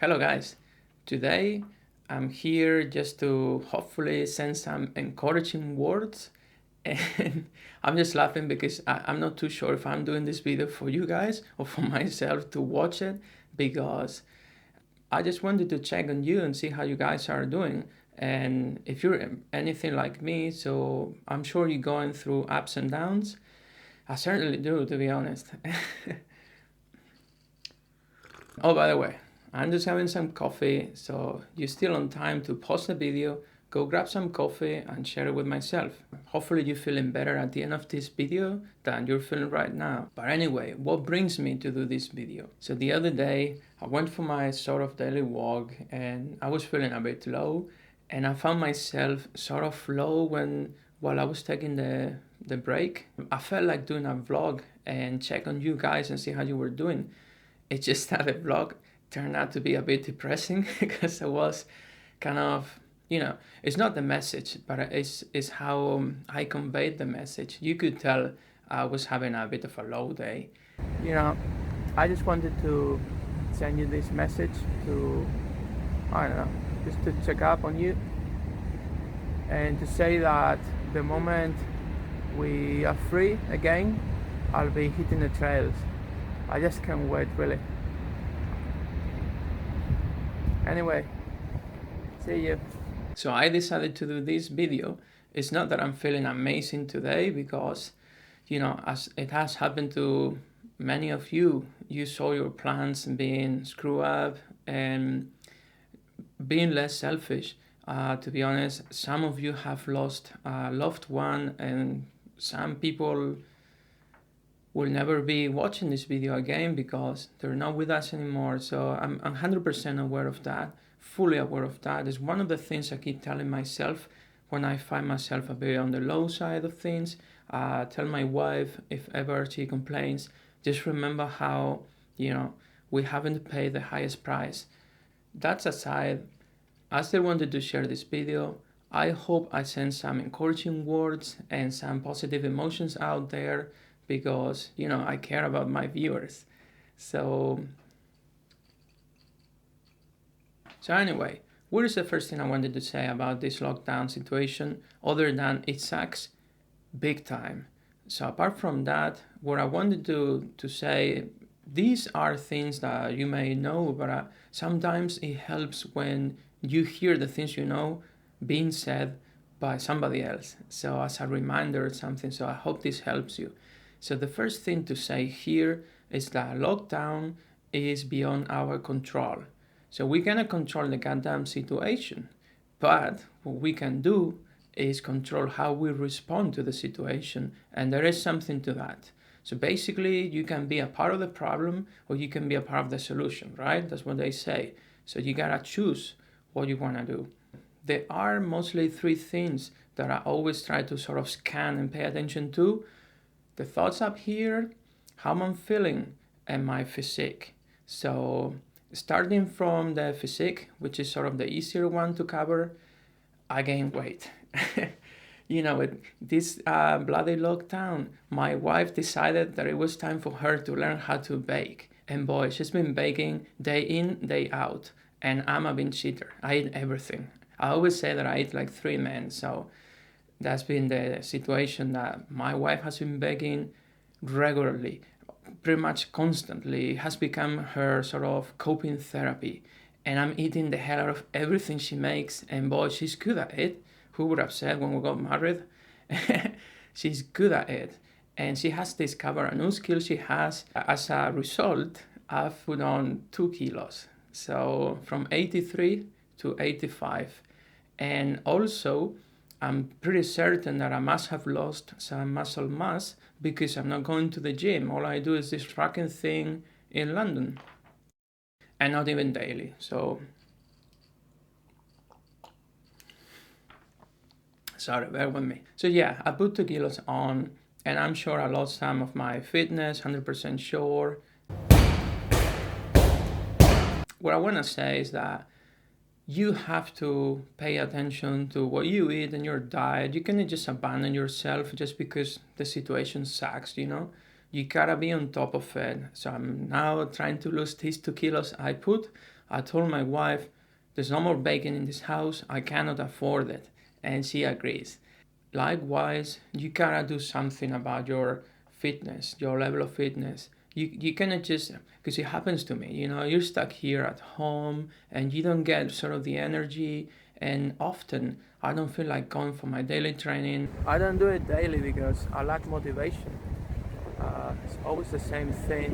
Hello guys, today I'm here just to hopefully send some encouraging words, and I'm just laughing because I'm not too sure if I'm doing this video for you guys or for myself to watch it, because I just wanted to check on you and see how you guys are doing, and if you're anything like me. So I'm sure you're going through ups and downs. I certainly do, to be honest. Oh, by the way, I'm just having some coffee, so you're still on time to pause the video, go grab some coffee and share it with myself. Hopefully you're feeling better at the end of this video than you're feeling right now. But anyway, what brings me to do this video? So the other day, I went for my sort of daily walk and I was feeling a bit low, and I found myself sort of low while I was taking the break. I felt like doing a vlog and check on you guys and see how you were doing. It's just that the vlog turned out to be a bit depressing because I was kind of, it's not the message, but it's how I conveyed the message. You could tell I was having a bit of a low day. I just wanted to send you this message to, I don't know, just to check up on you and to say that the moment we are free again, I'll be hitting the trails. I just can't wait, really. Anyway, see you. So I decided to do this video. It's not that I'm feeling amazing today because, as it has happened to many of you, you saw your plans being screwed up and being less selfish. To be honest, some of you have lost a loved one, and some people will never be watching this video again because they're not with us anymore. So I'm 100% aware of that, fully aware of that. It's one of the things I keep telling myself when I find myself a bit on the low side of things. Tell my wife, if ever she complains, just remember how, we haven't paid the highest price. That aside, I still wanted to share this video. I hope I send some encouraging words and some positive emotions out there, because I care about my viewers. So anyway, what is the first thing I wanted to say about this lockdown situation, other than it sucks big time? So apart from that, what I wanted to say, these are things that you may know, but sometimes it helps when you hear the things being said by somebody else. So as a reminder or something, so I hope this helps you. So the first thing to say here is that lockdown is beyond our control. So we cannot control the goddamn situation, but what we can do is control how we respond to the situation, and there is something to that. So basically, you can be a part of the problem or you can be a part of the solution, right? That's what they say. So you gotta choose what you wanna do. There are mostly three things that I always try to sort of scan and pay attention to: the thoughts up here, how I'm feeling, and my physique. So starting from the physique, which is sort of the easier one to cover, I gained weight. This bloody lockdown, my wife decided that it was time for her to learn how to bake. And boy, she's been baking day in, day out. And I'm a binge eater. I eat everything. I always say that I eat like 3 men, so that's been the situation, that my wife has been baking regularly, pretty much constantly. It has become her sort of coping therapy. And I'm eating the hell out of everything she makes, and boy, she's good at it. Who would have said when we got married? She's good at it. And she has discovered a new skill she has. As a result, I've put on 2 kilos. So from 83 to 85. And also, I'm pretty certain that I must have lost some muscle mass because I'm not going to the gym. All I do is this tracking thing in London, and not even daily. So sorry, bear with me. So yeah, I put 2 kilos on, and I'm sure I lost some of my fitness, 100% sure. What I want to say is that you have to pay attention to what you eat and your diet. You cannot just abandon yourself just because the situation sucks, You gotta be on top of it. So I'm now trying to lose these 2 kilos I put I told my wife, there's no more bacon in this house, I cannot afford it. And she agrees. Likewise, you gotta do something about your fitness, your level of fitness. You cannot just, because it happens to me, you're stuck here at home and you don't get sort of the energy. And often I don't feel like going for my daily training. I don't do it daily because I lack motivation. It's always the same thing.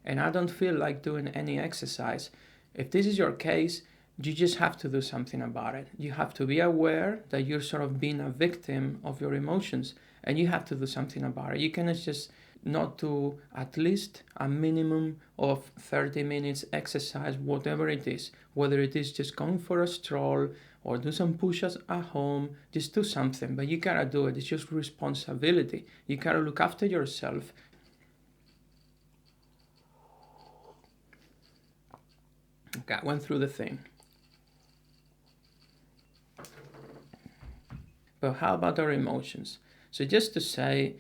And I don't feel like doing any exercise. If this is your case, you just have to do something about it. You have to be aware that you're sort of being a victim of your emotions, and you have to do something about it. You cannot just not do at least a minimum of 30 minutes exercise, whatever it is, whether it is just going for a stroll or do some push-ups at home. Just do something, but you gotta do it. It's just responsibility. You gotta look after yourself. Okay, I went through the thing. But how about our emotions? So just to say,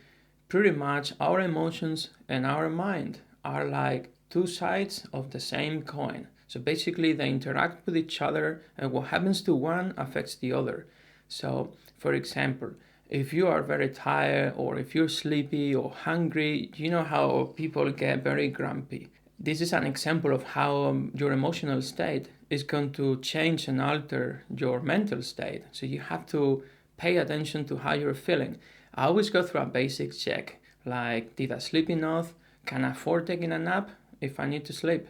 pretty much our emotions and our mind are like two sides of the same coin. So basically they interact with each other, and what happens to one affects the other. So for example, if you are very tired or if you're sleepy or hungry, you know how people get very grumpy. This is an example of how your emotional state is going to change and alter your mental state. So you have to pay attention to how you're feeling. I always go through a basic check, like, did I sleep enough? Can I afford taking a nap if I need to sleep?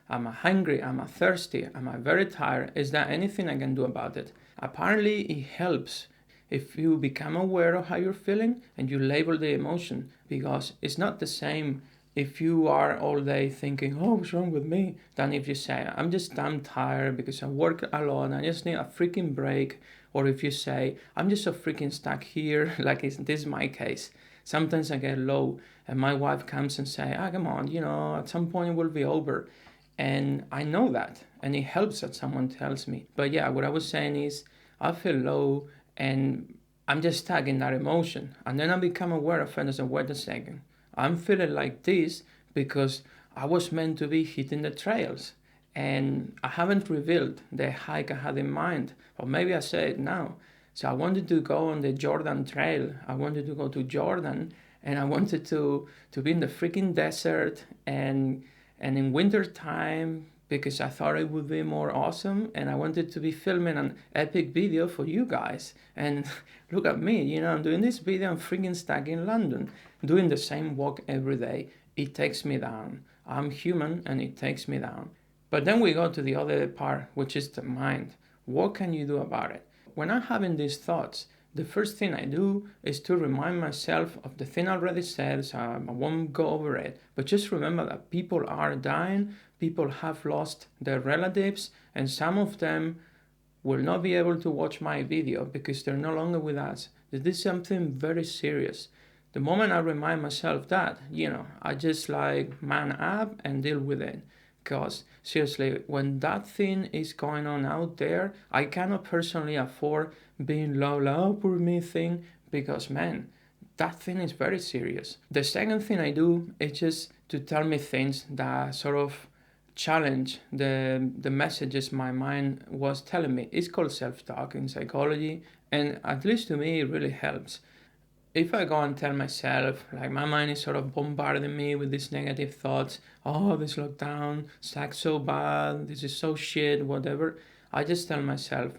Am I hungry? Am I thirsty? Am I very tired? Is there anything I can do about it? Apparently, it helps if you become aware of how you're feeling and you label the emotion, because it's not the same if you are all day thinking, oh, what's wrong with me? Than if you say, I'm just damn tired because I work a lot, I just need a freaking break. Or if you say, I'm just so freaking stuck here, like this is my case. Sometimes I get low and my wife comes and say, come on, at some point it will be over. And I know that, and it helps that someone tells me. But yeah, what I was saying is, I feel low and I'm just stuck in that emotion. And then I become aware of it and say, wait a second. I'm feeling like this because I was meant to be hitting the trails. And I haven't revealed the hike I had in mind. Or maybe I say it now. So I wanted to go on the Jordan Trail. I wanted to go to Jordan. And I wanted to be in the freaking desert and in winter time, because I thought it would be more awesome, and I wanted to be filming an epic video for you guys. And look at me, I'm doing this video, I'm freaking stuck in London, doing the same walk every day. It takes me down. I'm human and it takes me down. But then we go to the other part, which is the mind. What can you do about it? When I'm having these thoughts, the first thing I do is to remind myself of the thing I already said, so I won't go over it. But just remember that people are dying, people have lost their relatives, and some of them will not be able to watch my video because they're no longer with us. This is something very serious. The moment I remind myself that, I just man up and deal with it. Because seriously, when that thing is going on out there, I cannot personally afford being low, poor me thing, because man, that thing is very serious. The second thing I do is just to tell me things that sort of challenge the messages my mind was telling me. It's called self-talk in psychology, and at least to me, it really helps. If I go and tell myself, my mind is sort of bombarding me with these negative thoughts, oh, this lockdown sucks so bad, this is so shit, whatever, I just tell myself,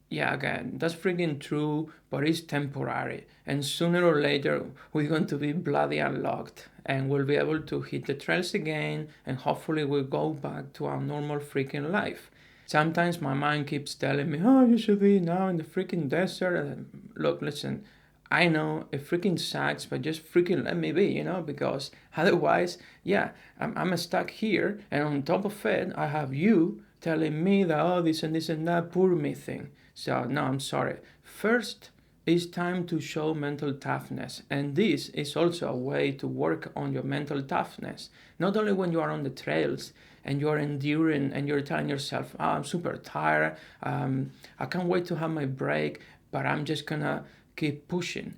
yeah, again, that's freaking true, but it's temporary. And sooner or later, we're going to be bloody unlocked and we'll be able to hit the trails again, and hopefully we'll go back to our normal freaking life. Sometimes my mind keeps telling me, oh, you should be now in the freaking desert. And look, listen, I know it freaking sucks, but just freaking let me be, because otherwise, yeah, I'm stuck here. And on top of it, I have you telling me that, oh, this and that, poor me thing. So, no, I'm sorry. First, it's time to show mental toughness. And this is also a way to work on your mental toughness. Not only when you are on the trails and you're enduring and you're telling yourself, oh, I'm super tired, I can't wait to have my break, but I'm just gonna keep pushing.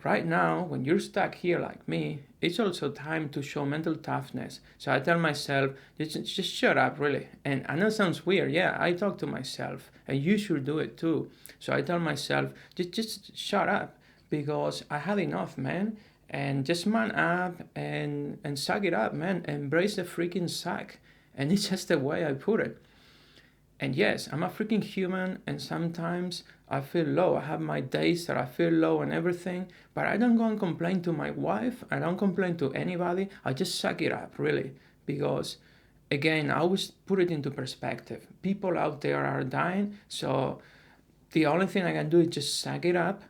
right now, when you're stuck here like me, it's also time to show mental toughness. So I tell myself, just shut up, really. And I know it sounds weird. Yeah, I talk to myself, and you should do it too. So I tell myself, just shut up, because I had enough, man. And just man up and suck it up, man. Embrace the freaking suck. And it's just the way I put it. And yes, I'm a freaking human, and sometimes I feel low. I have my days that I feel low and everything, but I don't go and complain to my wife. I don't complain to anybody. I just suck it up, really, because again, I always put it into perspective. People out there are dying, so the only thing I can do is just suck it up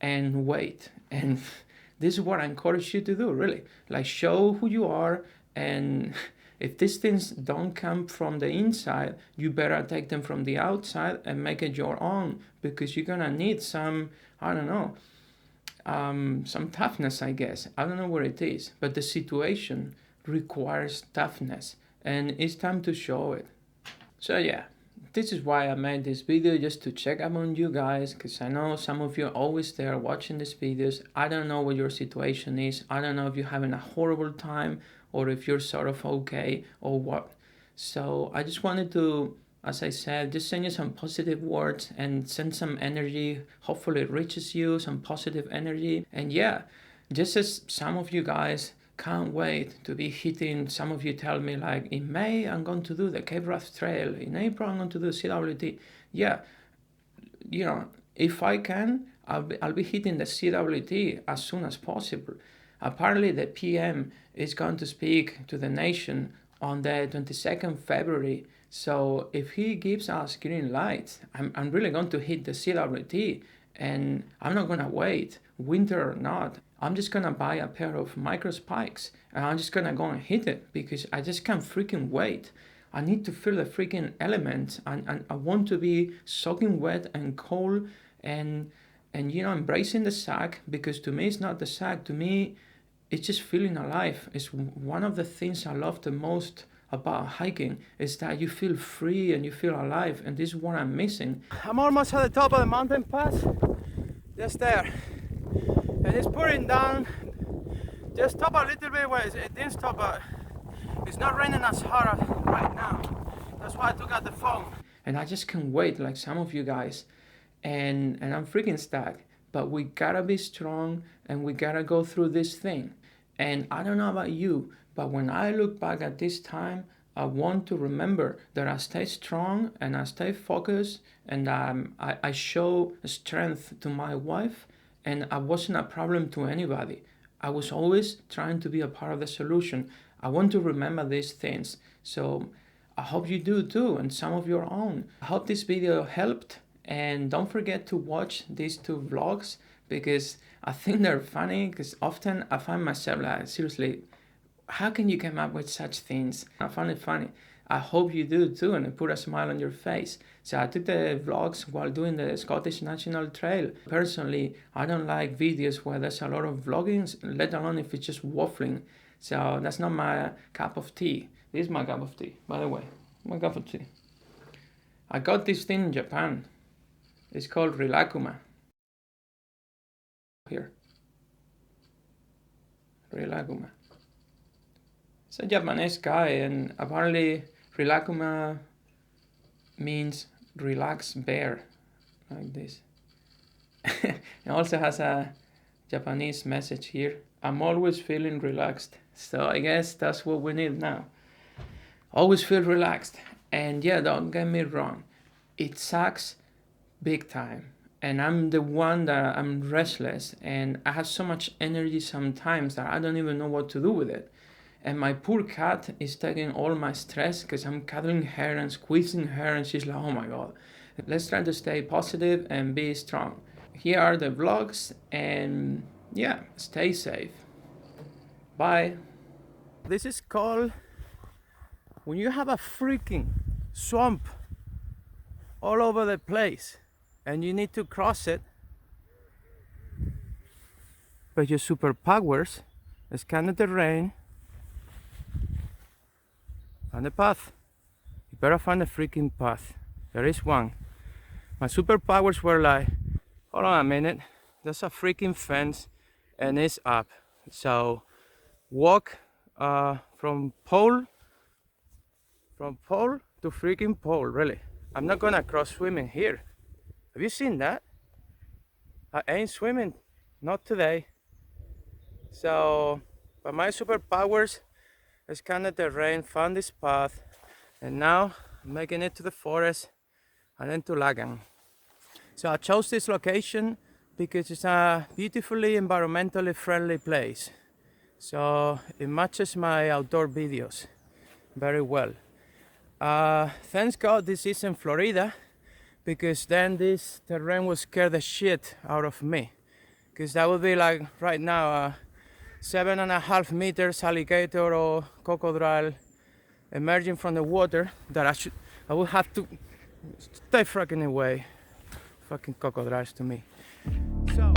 and wait. And this is what I encourage you to do, really. Like, show who you are, and if these things don't come from the inside, you better take them from the outside and make it your own, because you're gonna need some, I don't know, some toughness, I guess. I don't know what it is, but the situation requires toughness, and it's time to show it. So yeah, this is why I made this video, just to check up on you guys, because I know some of you are always there watching these videos. I don't know what your situation is. I don't know if you're having a horrible time or if you're sort of okay or what. So I just wanted to, as I said, just send you some positive words and send some energy. Hopefully it reaches you, some positive energy. And yeah, just as some of you guys can't wait to be hitting. Some of you tell me, like, in May I'm going to do the Cape Wrath Trail, in April I'm going to do CWT. Yeah, you know, if I can, I'll be hitting the CWT as soon as possible. Apparently the PM is going to speak to the nation on the 22nd February. So if he gives us green light, I'm really going to hit the CWT, and I'm not going to wait, winter or not. I'm just going to buy a pair of micro spikes, and I'm just going to go and hit it, because I just can't freaking wait. I need to feel the freaking elements, and I want to be soaking wet and cold, and you know, embracing the sack, because to me it's not the sack. To me, it's just feeling alive. It's one of the things I love the most about hiking, is that you feel free and you feel alive, and this is what I'm missing. I'm almost at the top of the mountain pass, just there, and it's pouring down. Just stop a little bit where it didn't stop, but it's not raining as hard right now. That's why I took out the phone. And I just can't wait, like some of you guys, and I'm freaking stuck. But we gotta be strong, and we gotta go through this thing. And I don't know about you, but when I look back at this time, I want to remember that I stay strong and I stay focused, and I show strength to my wife, and I wasn't a problem to anybody. I was always trying to be a part of the solution. I want to remember these things. So I hope you do too, and some of your own. I hope this video helped, and don't forget to watch these two vlogs, because I think they're funny, because often I find myself like, seriously, how can you come up with such things? I find it funny. I hope you do too, and it put a smile on your face. So I took the vlogs while doing the Scottish National Trail. Personally, I don't like videos where there's a lot of vlogging, let alone if it's just waffling. So that's not my cup of tea. This is my cup of tea, by the way. My cup of tea. I got this thing in Japan. It's called Rilakuma. Here. Rilakuma. It's a Japanese guy, and apparently Rilakuma means relaxed bear, like this. It also has a Japanese message here. I'm always feeling relaxed. So I guess that's what we need now. Always feel relaxed. And yeah, don't get me wrong, it sucks big time. And I'm the one that I'm restless, and I have so much energy sometimes that I don't even know what to do with it. And my poor cat is taking all my stress, because I'm cuddling her and squeezing her, and she's like, oh my god. Let's try to stay positive and be strong. Here are the vlogs, and yeah, stay safe. Bye. This is called when you have a freaking swamp all over the place and you need to cross it, but your superpowers scan the terrain, find the path. You better find a freaking path. There is one. My superpowers were like, hold on a minute, there's a freaking fence. and it's up. So walk from pole to freaking pole, really. I'm not gonna cross swimming here. Have you seen that? I ain't swimming, not today. So, but my superpowers is kind of terrain, found this path, and now I'm making it to the forest and then to Laggan. So I chose this location because it's a beautifully environmentally friendly place. So it matches my outdoor videos very well. Thanks God this is in Florida, because then this terrain will scare the shit out of me. Because that would be like right now 7.5 meters alligator or crocodile emerging from the water that I would have to stay fucking away. Fucking crocodiles to me. So